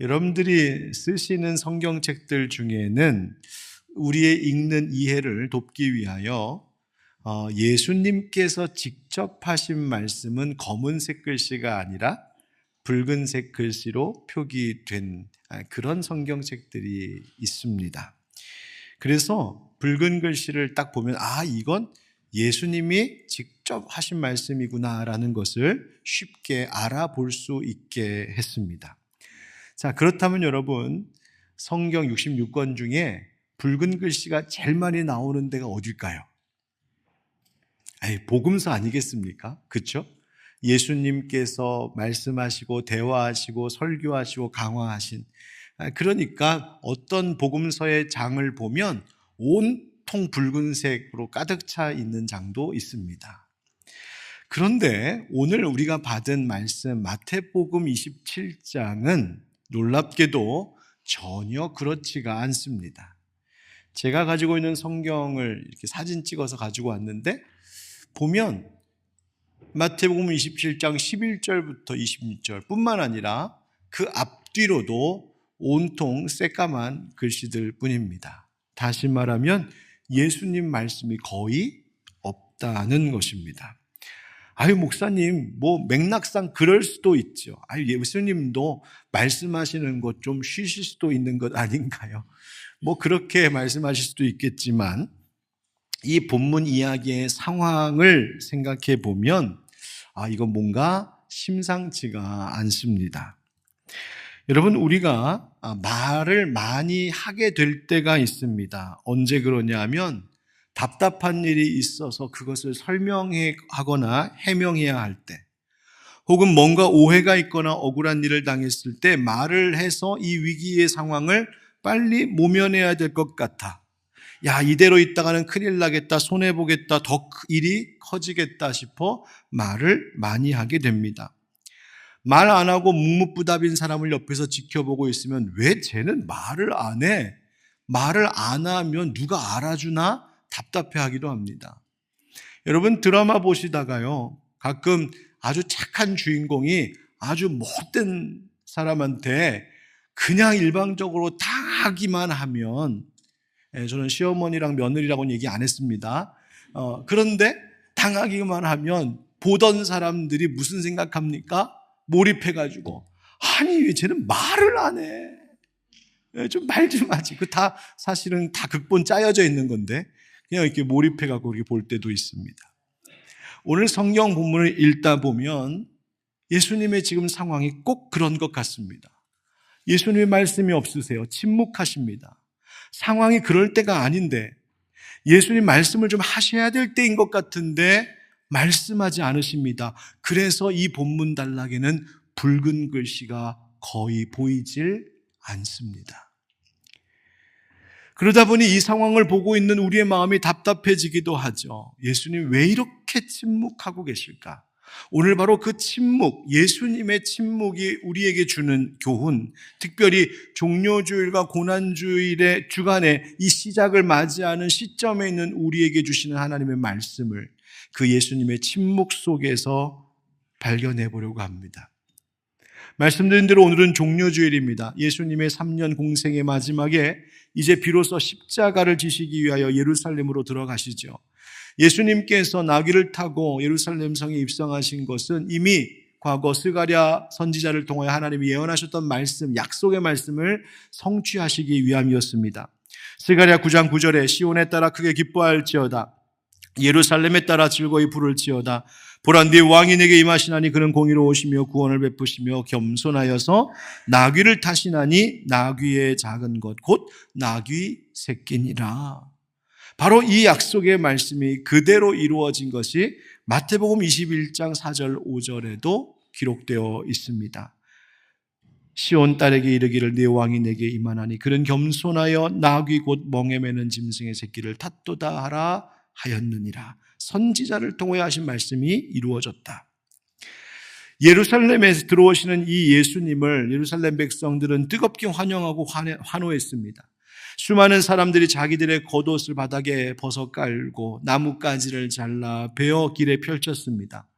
여러분들이 쓰시는 성경책들 중에는 우리의 읽는 이해를 돕기 위하여 예수님께서 직접 하신 말씀은 검은색 글씨가 아니라 붉은색 글씨로 표기된 그런 성경책들이 있습니다. 그래서 붉은 글씨를 딱 보면 이건 예수님이 직접 하신 말씀이구나라는 것을 쉽게 알아볼 수 있게 했습니다. 자, 그렇다면 여러분, 성경 66권 중에 붉은 글씨가 제일 많이 나오는 데가 어딜까요? 복음서 아니겠습니까? 그렇죠? 예수님께서 말씀하시고 대화하시고 설교하시고 강화하신, 그러니까 어떤 복음서의 장을 보면 온통 붉은색으로 가득 차 있는 장도 있습니다. 그런데 오늘 우리가 받은 말씀 마태복음 27장은 놀랍게도 전혀 그렇지가 않습니다. 제가 가지고 있는 성경을 이렇게 사진 찍어서 가지고 왔는데 보면 마태복음 27장 11절부터 26절 뿐만 아니라 그 앞뒤로도 온통 새까만 글씨들 뿐입니다. 다시 말하면 예수님 말씀이 거의 없다는 것입니다. 목사님, 맥락상 그럴 수도 있죠. 예수님도 말씀하시는 것 좀 쉬실 수도 있는 것 아닌가요? 그렇게 말씀하실 수도 있겠지만, 이 본문 이야기의 상황을 생각해 보면, 이건 뭔가 심상치가 않습니다. 여러분, 우리가 말을 많이 하게 될 때가 있습니다. 언제 그러냐면, 답답한 일이 있어서 그것을 설명하거나 해명해야 할 때, 혹은 뭔가 오해가 있거나 억울한 일을 당했을 때 말을 해서 이 위기의 상황을 빨리 모면해야 될 것 같아. 이대로 있다가는 큰일 나겠다, 손해보겠다, 더 일이 커지겠다 싶어 말을 많이 하게 됩니다. 말 안 하고 묵묵부답인 사람을 옆에서 지켜보고 있으면 왜 쟤는 말을 안 해? 말을 안 하면 누가 알아주나? 답답해하기도 합니다. 여러분, 드라마 보시다가요, 가끔 아주 착한 주인공이 아주 못된 사람한테 그냥 일방적으로 당하기만 하면, 저는 시어머니랑 며느리라고는 얘기 안 했습니다. 그런데 당하기만 하면 보던 사람들이 무슨 생각합니까? 몰입해가지고, 왜 쟤는 말을 안 해? 좀 말 좀 하지. 사실은 다 극본 짜여져 있는 건데, 그냥 이렇게 몰입해가지고 이렇게 볼 때도 있습니다. 오늘 성경 본문을 읽다 보면 예수님의 지금 상황이 꼭 그런 것 같습니다. 예수님의 말씀이 없으세요. 침묵하십니다. 상황이 그럴 때가 아닌데, 예수님 말씀을 좀 하셔야 될 때인 것 같은데 말씀하지 않으십니다. 그래서 이 본문 단락에는 붉은 글씨가 거의 보이질 않습니다. 그러다 보니 이 상황을 보고 있는 우리의 마음이 답답해지기도 하죠. 예수님 왜 이렇게 침묵하고 계실까? 오늘 바로 그 침묵, 예수님의 침묵이 우리에게 주는 교훈, 특별히 종료주일과 고난주일의 주간에 이 시작을 맞이하는 시점에 있는 우리에게 주시는 하나님의 말씀을 그 예수님의 침묵 속에서 발견해 보려고 합니다. 말씀드린 대로 오늘은 종료주일입니다. 예수님의 3년 공생의 마지막에 이제 비로소 십자가를 지시기 위하여 예루살렘으로 들어가시죠. 예수님께서 나귀를 타고 예루살렘 성에 입성하신 것은 이미 과거 스가랴 선지자를 통하여 하나님이 예언하셨던 말씀, 약속의 말씀을 성취하시기 위함이었습니다. 스가랴 9장 9절에 시온에 따라 크게 기뻐할지어다, 예루살렘에 따라 즐거이 부를지어다. 보라, 네 왕이 내게 임하시나니 그는 공의로우시며 구원을 베푸시며 겸손하여서 나귀를 타시나니 나귀의 작은 것 곧 나귀 새끼니라. 바로 이 약속의 말씀이 그대로 이루어진 것이 마태복음 21장 4절 5절에도 기록되어 있습니다. 시온 딸에게 이르기를 네 왕이 내게 임하나니 그는 겸손하여 나귀 곧 멍에 매는 짐승의 새끼를 탓도다 하라 하였느니라. 선지자를 통해 하신 말씀이 이루어졌다. 예루살렘에서 들어오시는 이 예수님을 예루살렘 백성들은 뜨겁게 환영하고 환호했습니다. 수많은 사람들이 자기들의 겉옷을 바닥에 벗어 깔고 나뭇가지를 잘라 베어 길에 펼쳤습니다.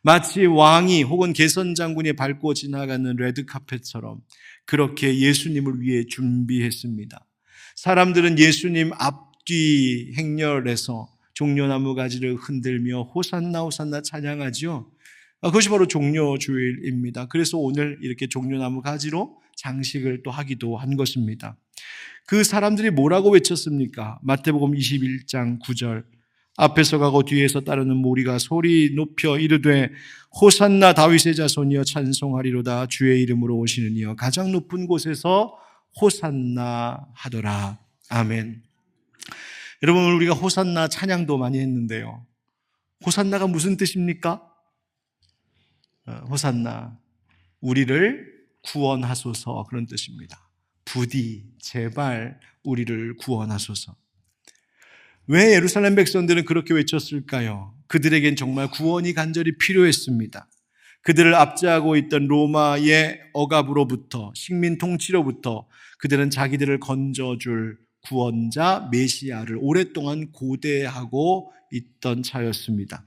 마치 왕이 혹은 개선 장군이 밟고 지나가는 레드카펫처럼 그렇게 예수님을 위해 준비했습니다. 사람들은 예수님 앞뒤 행렬에서 종려나무 가지를 흔들며 호산나 호산나 찬양하죠. 그것이 바로 종려주일입니다. 그래서 오늘 이렇게 종려나무 가지로 장식을 또 하기도 한 것입니다. 그 사람들이 뭐라고 외쳤습니까? 마태복음 21장 9절, 앞에서 가고 뒤에서 따르는 무리가 소리 높여 이르되 호산나 다윗의 자손이여 찬송하리로다. 주의 이름으로 오시는 이여 가장 높은 곳에서 호산나 하더라. 아멘. 여러분, 우리가 호산나 찬양도 많이 했는데요, 호산나가 무슨 뜻입니까? 호산나, 우리를 구원하소서, 그런 뜻입니다. 부디 제발 우리를 구원하소서. 왜 예루살렘 백성들은 그렇게 외쳤을까요? 그들에겐 정말 구원이 간절히 필요했습니다. 그들을 압제하고 있던 로마의 억압으로부터, 식민 통치로부터 그들은 자기들을 건져줄 구원자 메시아를 오랫동안 고대하고 있던 차였습니다.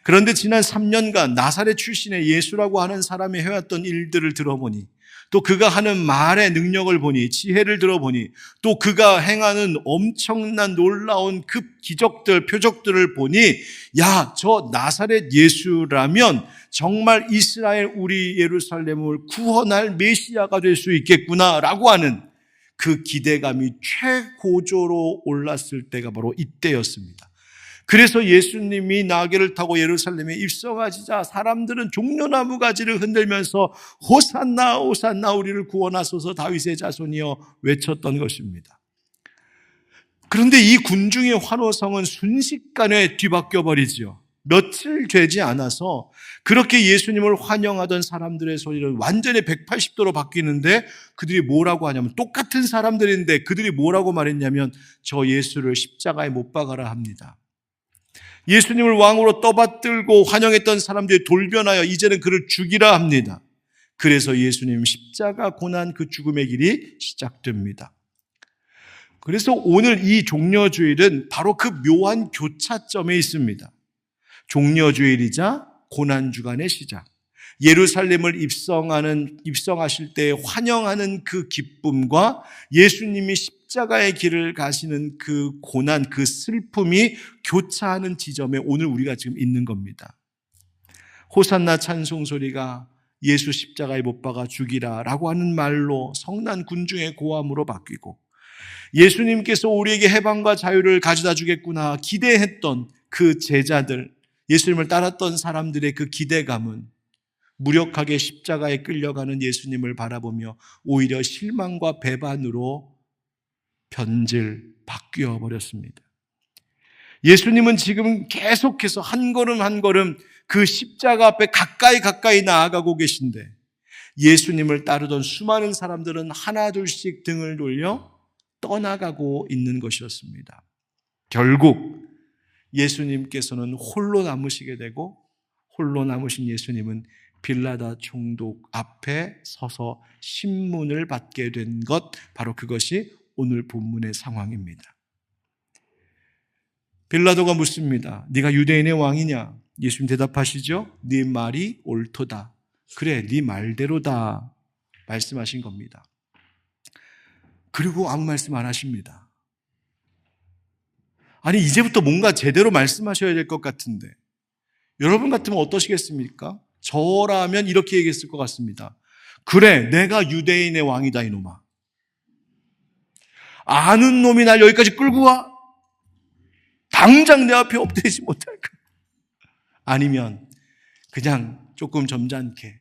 그런데 지난 3년간 나사렛 출신의 예수라고 하는 사람이 해왔던 일들을 들어보니, 또 그가 하는 말의 능력을 보니, 지혜를 들어보니, 또 그가 행하는 엄청난 놀라운 급 기적들, 표적들을 보니, 야, 저 나사렛 예수라면 정말 이스라엘 우리 예루살렘을 구원할 메시아가 될 수 있겠구나라고 하는 그 기대감이 최고조로 올랐을 때가 바로 이때였습니다. 그래서 예수님이 나귀를 타고 예루살렘에 입성하시자 사람들은 종려나무 가지를 흔들면서 호산나 호산나 우리를 구원하소서 다윗의 자손이여 외쳤던 것입니다. 그런데 이 군중의 환호성은 순식간에 뒤바뀌어 버리지요. 며칠 되지 않아서 그렇게 예수님을 환영하던 사람들의 소리는 완전히 180도로 바뀌는데, 그들이 뭐라고 하냐면, 똑같은 사람들인데 그들이 뭐라고 말했냐면, 저 예수를 십자가에 못 박아라 합니다. 예수님을 왕으로 떠받들고 환영했던 사람들이 돌변하여 이제는 그를 죽이라 합니다. 그래서 예수님 십자가 고난 그 죽음의 길이 시작됩니다. 그래서 오늘 이 종려주일은 바로 그 묘한 교차점에 있습니다. 종려주일이자 고난주간의 시작, 예루살렘을 입성하실 때 환영하는 그 기쁨과 예수님이 십자가의 길을 가시는 그 고난, 그 슬픔이 교차하는 지점에 오늘 우리가 지금 있는 겁니다. 호산나 찬송 소리가 예수 십자가에 못 박아 죽이라 라고 하는 말로 성난 군중의 고함으로 바뀌고, 예수님께서 우리에게 해방과 자유를 가져다 주겠구나 기대했던 그 제자들, 예수님을 따랐던 사람들의 그 기대감은 무력하게 십자가에 끌려가는 예수님을 바라보며 오히려 실망과 배반으로 바뀌어 버렸습니다. 예수님은 지금 계속해서 한 걸음 한 걸음 그 십자가 앞에 가까이 나아가고 계신데, 예수님을 따르던 수많은 사람들은 하나둘씩 등을 돌려 떠나가고 있는 것이었습니다. 결국 예수님께서는 홀로 남으시게 되고, 홀로 남으신 예수님은 빌라다 총독 앞에 서서 신문을 받게 된 것, 바로 그것이 오늘 본문의 상황입니다. 빌라도가 묻습니다. 네가 유대인의 왕이냐? 예수님 대답하시죠. 네 말이 옳도다. 그래, 네 말대로다 말씀하신 겁니다. 그리고 아무 말씀 안 하십니다. 아니, 이제부터 뭔가 제대로 말씀하셔야 될 것 같은데, 여러분 같으면 어떠시겠습니까? 저라면 이렇게 얘기했을 것 같습니다. 그래, 내가 유대인의 왕이다 이놈아. 아는 놈이 날 여기까지 끌고 와? 당장 내 앞에 엎드리지 못할까? 아니면 그냥 조금 점잖게,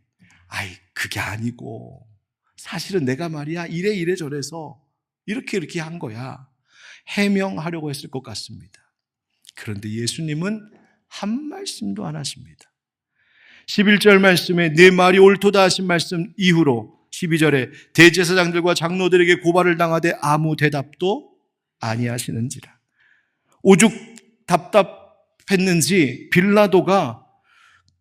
아이, 그게 아니고 사실은 내가 말이야 이래 저래서 이렇게 한 거야, 해명하려고 했을 것 같습니다. 그런데 예수님은 한 말씀도 안 하십니다. 11절 말씀에 내 말이 옳도다 하신 말씀 이후로 12절에 대제사장들과 장로들에게 고발을 당하되 아무 대답도 아니하시는지라. 오죽 답답했는지 빌라도가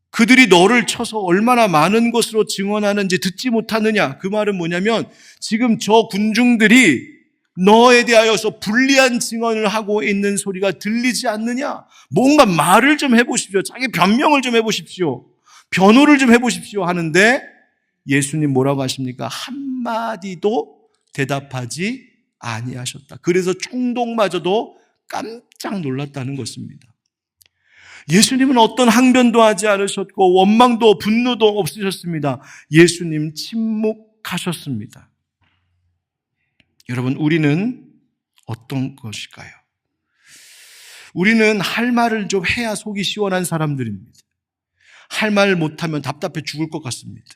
그들이 너를 쳐서 얼마나 많은 것으로 증언하는지 듣지 못하느냐. 그 말은 뭐냐면 지금 저 군중들이 너에 대하여서 불리한 증언을 하고 있는 소리가 들리지 않느냐. 뭔가 말을 좀 해보십시오. 자기 변명을 좀 해보십시오. 변호를 좀 해보십시오 하는데 예수님 뭐라고 하십니까? 한마디도 대답하지 아니하셨다. 그래서 총독마저도 깜짝 놀랐다는 것입니다. 예수님은 어떤 항변도 하지 않으셨고 원망도 분노도 없으셨습니다. 예수님 침묵하셨습니다. 여러분, 우리는 어떤 것일까요? 우리는 할 말을 좀 해야 속이 시원한 사람들입니다. 할 말을 못하면 답답해 죽을 것 같습니다.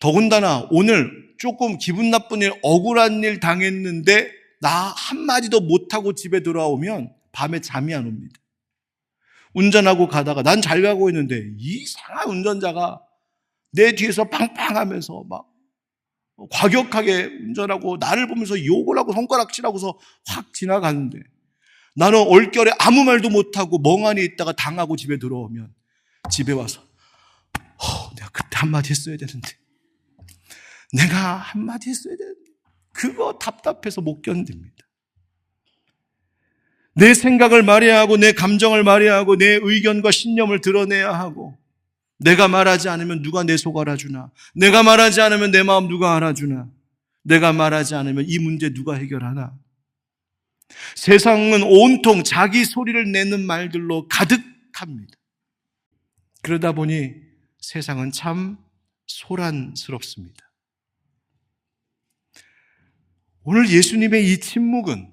더군다나 오늘 조금 기분 나쁜 일, 억울한 일 당했는데 나 한마디도 못하고 집에 돌아오면 밤에 잠이 안 옵니다. 운전하고 가다가 난 잘 가고 있는데 이상한 운전자가 내 뒤에서 팡팡하면서 막 과격하게 운전하고 나를 보면서 욕을 하고 손가락질하고서 확 지나가는데 나는 얼결에 아무 말도 못하고 멍하니 있다가 당하고 집에 들어오면 집에 와서 내가 그때 한마디 했어야 되는데 내가 한마디 했어야 되는데 그거 답답해서 못 견딥니다. 내 생각을 말해야 하고 내 감정을 말해야 하고 내 의견과 신념을 드러내야 하고 내가 말하지 않으면 누가 내 속 알아주나? 내가 말하지 않으면 내 마음 누가 알아주나? 내가 말하지 않으면 이 문제 누가 해결하나? 세상은 온통 자기 소리를 내는 말들로 가득합니다. 그러다 보니 세상은 참 소란스럽습니다. 오늘 예수님의 이 침묵은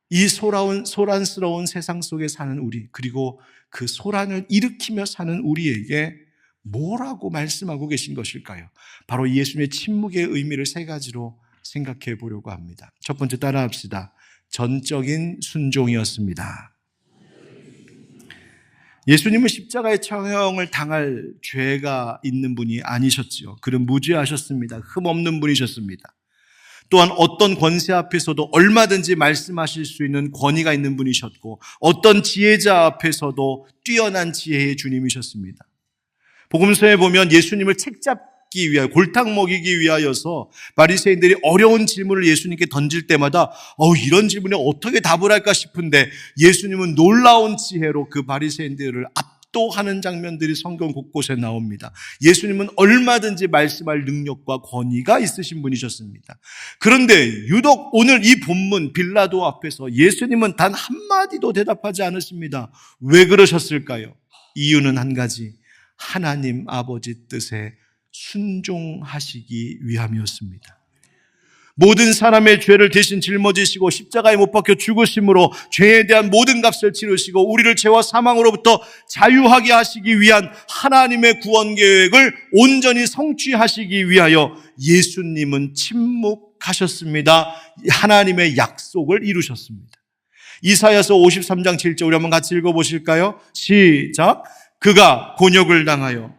이 소란스러운 세상 속에 사는 우리, 그리고 그 소란을 일으키며 사는 우리에게 뭐라고 말씀하고 계신 것일까요? 바로 예수님의 침묵의 의미를 세 가지로 생각해 보려고 합니다. 첫 번째 따라합시다. 전적인 순종이었습니다. 예수님은 십자가의 처형을 당할 죄가 있는 분이 아니셨지요. 그는 무죄하셨습니다. 흠없는 분이셨습니다. 또한 어떤 권세 앞에서도 얼마든지 말씀하실 수 있는 권위가 있는 분이셨고 어떤 지혜자 앞에서도 뛰어난 지혜의 주님이셨습니다. 복음서에 보면 예수님을 책잡기 위하여 골탕 먹이기 위하여서 바리새인들이 어려운 질문을 예수님께 던질 때마다 이런 질문에 어떻게 답을 할까 싶은데 예수님은 놀라운 지혜로 그 바리새인들을 압도하는 장면들이 성경 곳곳에 나옵니다. 예수님은 얼마든지 말씀할 능력과 권위가 있으신 분이셨습니다. 그런데 유독 오늘 이 본문 빌라도 앞에서 예수님은 단 한마디도 대답하지 않으십니다. 왜 그러셨을까요? 이유는 한 가지, 하나님 아버지 뜻에 순종하시기 위함이었습니다. 모든 사람의 죄를 대신 짊어지시고 십자가에 못 박혀 죽으심으로 죄에 대한 모든 값을 치르시고 우리를 죄와 사망으로부터 자유하게 하시기 위한 하나님의 구원 계획을 온전히 성취하시기 위하여 예수님은 침묵하셨습니다. 하나님의 약속을 이루셨습니다. 이사야서 53장 7절 우리 한번 같이 읽어보실까요? 시작. 그가 곤욕을 당하여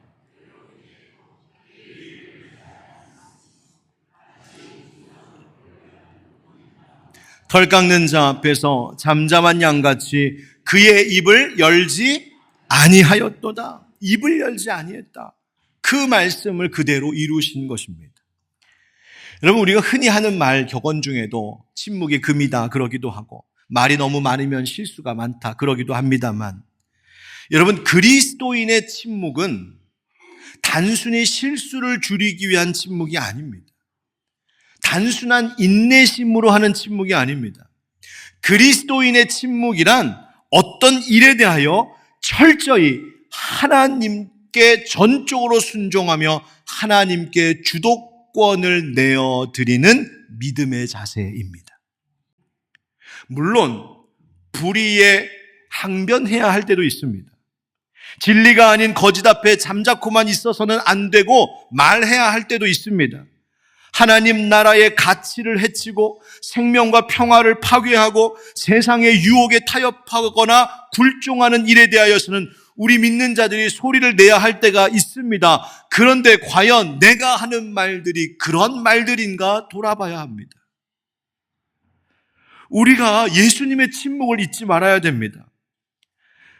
털 깎는 자 앞에서 잠잠한 양같이 그의 입을 열지 아니하였도다. 입을 열지 아니했다. 그 말씀을 그대로 이루신 것입니다. 여러분, 우리가 흔히 하는 말 격언 중에도 침묵이 금이다 그러기도 하고 말이 너무 많으면 실수가 많다 그러기도 합니다만 여러분, 그리스도인의 침묵은 단순히 실수를 줄이기 위한 침묵이 아닙니다. 단순한 인내심으로 하는 침묵이 아닙니다. 그리스도인의 침묵이란 어떤 일에 대하여 철저히 하나님께 전적으로 순종하며 하나님께 주도권을 내어드리는 믿음의 자세입니다. 물론 불의에 항변해야 할 때도 있습니다. 진리가 아닌 거짓 앞에 잠자코만 있어서는 안 되고 말해야 할 때도 있습니다. 하나님 나라의 가치를 해치고 생명과 평화를 파괴하고 세상의 유혹에 타협하거나 굴종하는 일에 대하여서는 우리 믿는 자들이 소리를 내야 할 때가 있습니다. 그런데 과연 내가 하는 말들이 그런 말들인가 돌아봐야 합니다. 우리가 예수님의 침묵을 잊지 말아야 됩니다.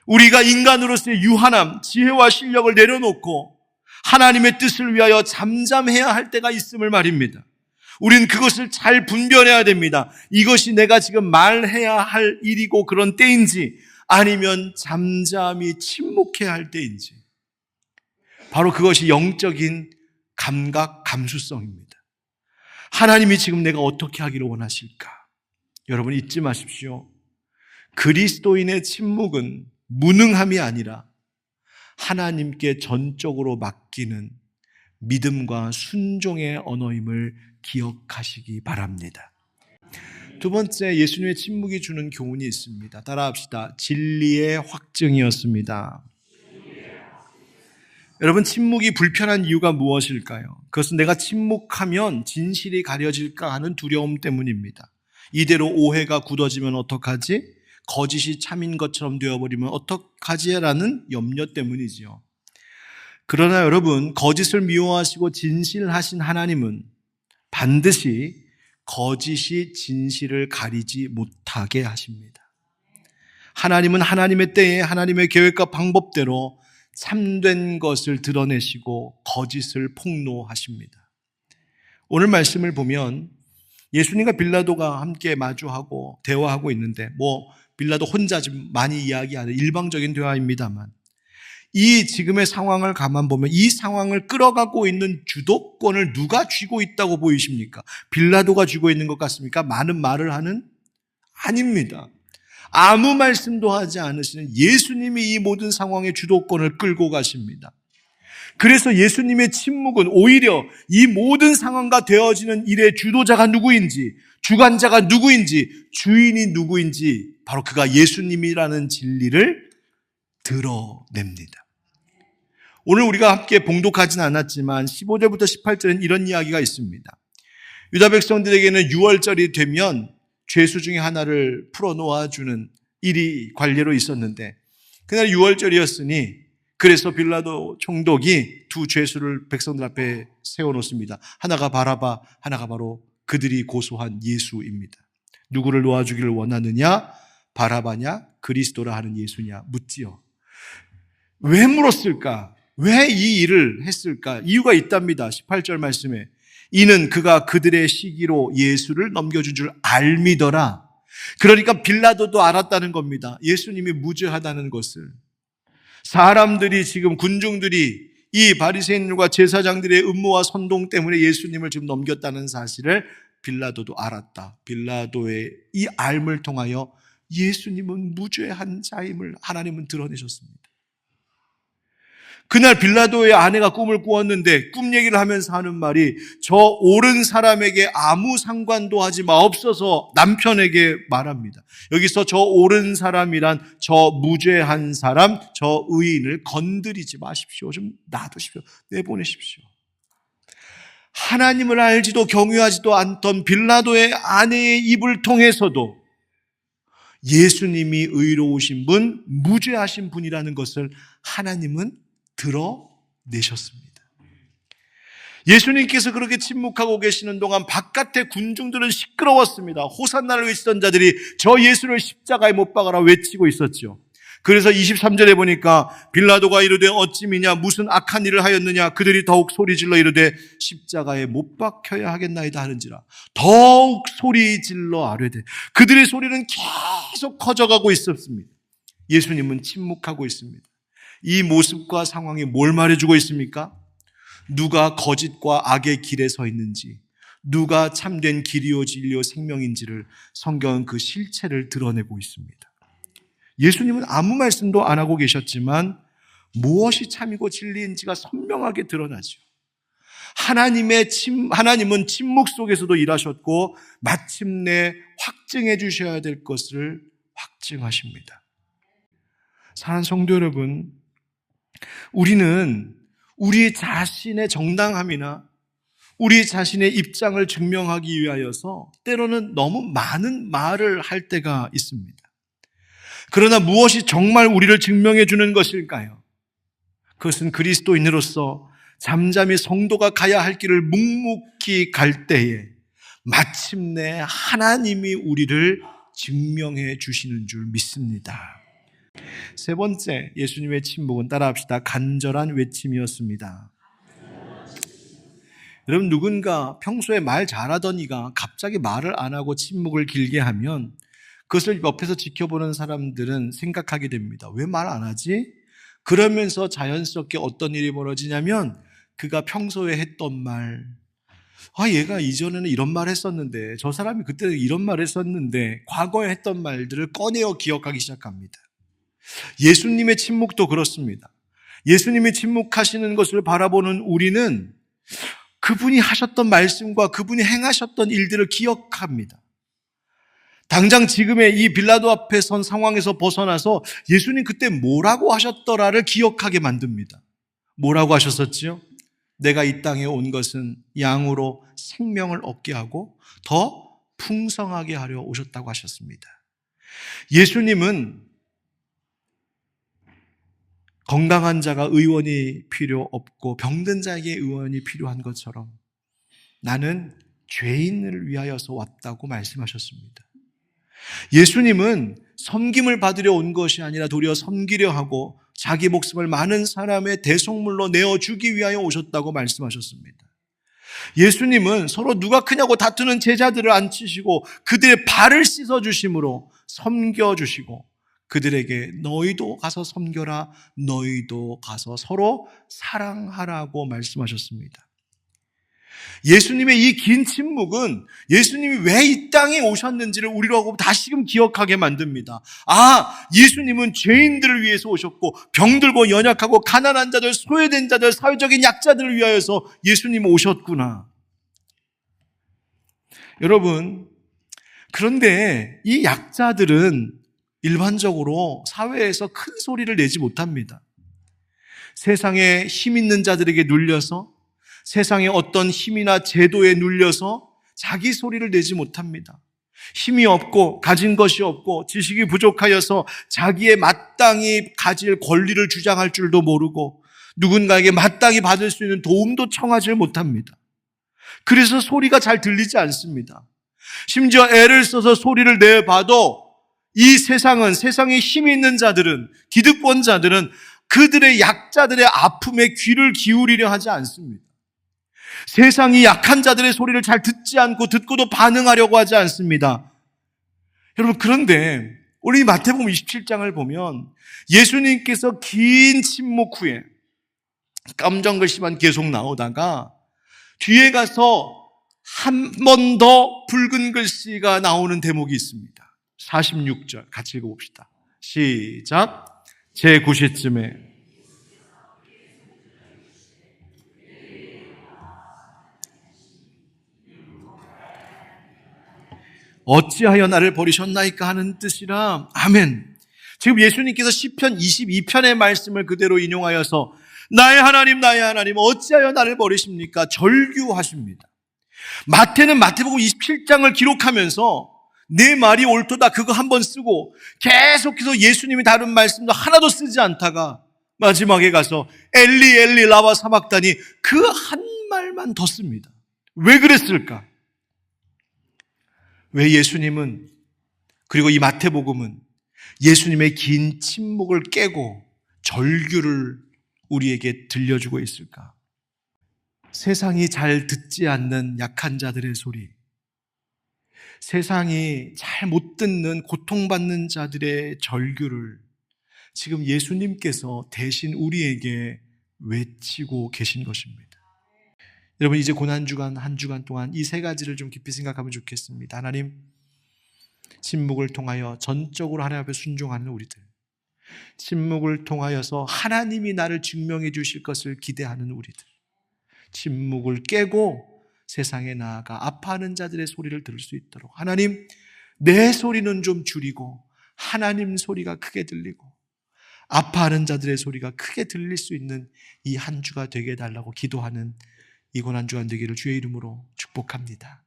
우리가 인간으로서의 유한함, 지혜와 실력을 내려놓고 하나님의 뜻을 위하여 잠잠해야 할 때가 있음을 말입니다. 우리는 그것을 잘 분별해야 됩니다. 이것이 내가 지금 말해야 할 일이고 그런 때인지 아니면 잠잠히 침묵해야 할 때인지. 바로 그것이 영적인 감각, 감수성입니다. 하나님이 지금 내가 어떻게 하기를 원하실까? 여러분 잊지 마십시오. 그리스도인의 침묵은 무능함이 아니라 하나님께 전적으로 맡기는 믿음과 순종의 언어임을 기억하시기 바랍니다. 두 번째, 예수님의 침묵이 주는 교훈이 있습니다. 따라합시다. 진리의 확증이었습니다. 여러분, 침묵이 불편한 이유가 무엇일까요? 그것은 내가 침묵하면 진실이 가려질까 하는 두려움 때문입니다. 이대로 오해가 굳어지면 어떡하지? 거짓이 참인 것처럼 되어버리면 어떡하지? 라는 염려 때문이지요. 그러나 여러분, 거짓을 미워하시고 진실하신 하나님은 반드시 거짓이 진실을 가리지 못하게 하십니다. 하나님은 하나님의 때에 하나님의 계획과 방법대로 참된 것을 드러내시고 거짓을 폭로하십니다. 오늘 말씀을 보면 예수님과 빌라도가 함께 마주하고 대화하고 있는데, 빌라도 혼자 좀 많이 이야기하는 일방적인 대화입니다만, 이 지금의 상황을 가만 보면 이 상황을 끌어가고 있는 주도권을 누가 쥐고 있다고 보이십니까? 빌라도가 쥐고 있는 것 같습니까? 많은 말을 하는? 아닙니다. 아무 말씀도 하지 않으시는 예수님이 이 모든 상황의 주도권을 끌고 가십니다. 그래서 예수님의 침묵은 오히려 이 모든 상황과 되어지는 일의 주도자가 누구인지, 주관자가 누구인지, 주인이 누구인지 바로 그가 예수님이라는 진리를 드러냅니다. 오늘 우리가 함께 봉독하진 않았지만 15절부터 18절에는 이런 이야기가 있습니다. 유다 백성들에게는 유월절이 되면 죄수 중에 하나를 풀어놓아주는 일이 관례로 있었는데, 그날 유월절이었으니 그래서 빌라도 총독이 두 죄수를 백성들 앞에 세워놓습니다. 하나가 바라바, 하나가 바로 그들이 고소한 예수입니다. 누구를 놓아주기를 원하느냐? 바라바냐? 그리스도라 하는 예수냐? 묻지요. 왜 물었을까? 왜 이 일을 했을까? 이유가 있답니다. 18절 말씀에 이는 그가 그들의 시기로 예수를 넘겨준 줄 알미더라. 그러니까 빌라도도 알았다는 겁니다. 예수님이 무죄하다는 것을. 사람들이 지금 군중들이 이 바리새인들과 제사장들의 음모와 선동 때문에 예수님을 지금 넘겼다는 사실을 빌라도도 알았다. 빌라도의 이 알을 통하여 예수님은 무죄한 자임을 하나님은 드러내셨습니다. 그날 빌라도의 아내가 꿈을 꾸었는데 꿈 얘기를 하면서 하는 말이 저 옳은 사람에게 아무 상관도 하지 마옵소서 남편에게 말합니다. 여기서 저 옳은 사람이란 저 무죄한 사람, 저 의인을 건드리지 마십시오. 좀 놔두십시오. 내보내십시오. 하나님을 알지도 경유하지도 않던 빌라도의 아내의 입을 통해서도 예수님이 의로우신 분, 무죄하신 분이라는 것을 하나님은 드러내셨습니다. 예수님께서 그렇게 침묵하고 계시는 동안 바깥의 군중들은 시끄러웠습니다. 호산나를 외치던 자들이 저 예수를 십자가에 못 박아라 외치고 있었죠. 그래서 23절에 보니까 빌라도가 이르되 어찌미냐 무슨 악한 일을 하였느냐 그들이 더욱 소리질러 이르되 십자가에 못 박혀야 하겠나이다 하는지라 더욱 소리질러 아뢰되 그들의 소리는 계속 커져가고 있었습니다. 예수님은 침묵하고 있습니다. 이 모습과 상황이 뭘 말해주고 있습니까? 누가 거짓과 악의 길에 서 있는지, 누가 참된 길이요 진리요 생명인지를 성경은 그 실체를 드러내고 있습니다. 예수님은 아무 말씀도 안 하고 계셨지만 무엇이 참이고 진리인지가 선명하게 드러나죠. 하나님은 침묵 속에서도 일하셨고 마침내 확증해 주셔야 될 것을 확증하십니다. 사랑하는 성도 여러분, 우리는 우리 자신의 정당함이나 우리 자신의 입장을 증명하기 위하여서 때로는 너무 많은 말을 할 때가 있습니다. 그러나 무엇이 정말 우리를 증명해 주는 것일까요? 그것은 그리스도인으로서 잠잠히 성도가 가야 할 길을 묵묵히 갈 때에 마침내 하나님이 우리를 증명해 주시는 줄 믿습니다. 세 번째, 예수님의 침묵은 따라합시다. 간절한 외침이었습니다. 여러분, 누군가 평소에 말 잘하던 이가 갑자기 말을 안 하고 침묵을 길게 하면 그것을 옆에서 지켜보는 사람들은 생각하게 됩니다. 왜 말 안 하지? 그러면서 자연스럽게 어떤 일이 벌어지냐면 그가 평소에 했던 말, 얘가 이전에는 이런 말 했었는데, 저 사람이 그때 이런 말 했었는데, 과거에 했던 말들을 꺼내어 기억하기 시작합니다. 예수님의 침묵도 그렇습니다. 예수님이 침묵하시는 것을 바라보는 우리는 그분이 하셨던 말씀과 그분이 행하셨던 일들을 기억합니다. 당장 지금의 이 빌라도 앞에 선 상황에서 벗어나서 예수님 그때 뭐라고 하셨더라를 기억하게 만듭니다. 뭐라고 하셨었지요? 내가 이 땅에 온 것은 양으로 생명을 얻게 하고 더 풍성하게 하려 오셨다고 하셨습니다. 예수님은 건강한 자가 의원이 필요 없고 병든 자에게 의원이 필요한 것처럼 나는 죄인을 위하여서 왔다고 말씀하셨습니다. 예수님은 섬김을 받으려 온 것이 아니라 도리어 섬기려 하고 자기 목숨을 많은 사람의 대속물로 내어주기 위하여 오셨다고 말씀하셨습니다. 예수님은 서로 누가 크냐고 다투는 제자들을 앉히시고 그들의 발을 씻어주심으로 섬겨주시고 그들에게 너희도 가서 섬겨라, 너희도 가서 서로 사랑하라고 말씀하셨습니다. 예수님의 이 긴 침묵은 예수님이 왜 이 땅에 오셨는지를 우리로 다시금 기억하게 만듭니다. 예수님은 죄인들을 위해서 오셨고 병들고 연약하고 가난한 자들, 소외된 자들, 사회적인 약자들을 위하여서 예수님은 오셨구나. 여러분, 그런데 이 약자들은 일반적으로 사회에서 큰 소리를 내지 못합니다. 세상에 힘 있는 자들에게 눌려서 세상의 어떤 힘이나 제도에 눌려서 자기 소리를 내지 못합니다. 힘이 없고 가진 것이 없고 지식이 부족하여서 자기의 마땅히 가질 권리를 주장할 줄도 모르고 누군가에게 마땅히 받을 수 있는 도움도 청하지 못합니다. 그래서 소리가 잘 들리지 않습니다. 심지어 애를 써서 소리를 내봐도 이 세상은, 세상에 힘이 있는 자들은, 기득권자들은 그들의 약자들의 아픔에 귀를 기울이려 하지 않습니다. 세상이 약한 자들의 소리를 잘 듣지 않고 듣고도 반응하려고 하지 않습니다. 여러분, 그런데 우리 마태복음 27장을 보면 예수님께서 긴 침묵 후에 깜정글씨만 계속 나오다가 뒤에 가서 한 번 더 붉은 글씨가 나오는 대목이 있습니다. 46절 같이 읽어봅시다. 시작. 제9시쯤에 어찌하여 나를 버리셨나이까 하는 뜻이라. 아멘. 지금 예수님께서 시편 22편의 말씀을 그대로 인용하여서 나의 하나님 어찌하여 나를 버리십니까? 절규하십니다. 마태는 마태복음 27장을 기록하면서 내 말이 옳도다 그거 한번 쓰고 계속해서 예수님이 다른 말씀도 하나도 쓰지 않다가 마지막에 가서 엘리 엘리 라마 사박다니 그 한 말만 더 씁니다. 왜 그랬을까? 왜 예수님은, 그리고 이 마태복음은 예수님의 긴 침묵을 깨고 절규를 우리에게 들려주고 있을까? 세상이 잘 듣지 않는 약한 자들의 소리, 세상이 잘 못 듣는 고통받는 자들의 절규를 지금 예수님께서 대신 우리에게 외치고 계신 것입니다. 여러분, 이제 고난주간 한 주간 동안 이 세 가지를 좀 깊이 생각하면 좋겠습니다. 하나님, 침묵을 통하여 전적으로 하나님 앞에 순종하는 우리들, 침묵을 통하여서 하나님이 나를 증명해 주실 것을 기대하는 우리들, 침묵을 깨고 세상에 나아가 아파하는 자들의 소리를 들을 수 있도록 하나님, 내 소리는 좀 줄이고 하나님 소리가 크게 들리고 아파하는 자들의 소리가 크게 들릴 수 있는 이 한 주가 되게 해달라고 기도하는 이 고난주간 되기를 주의 이름으로 축복합니다.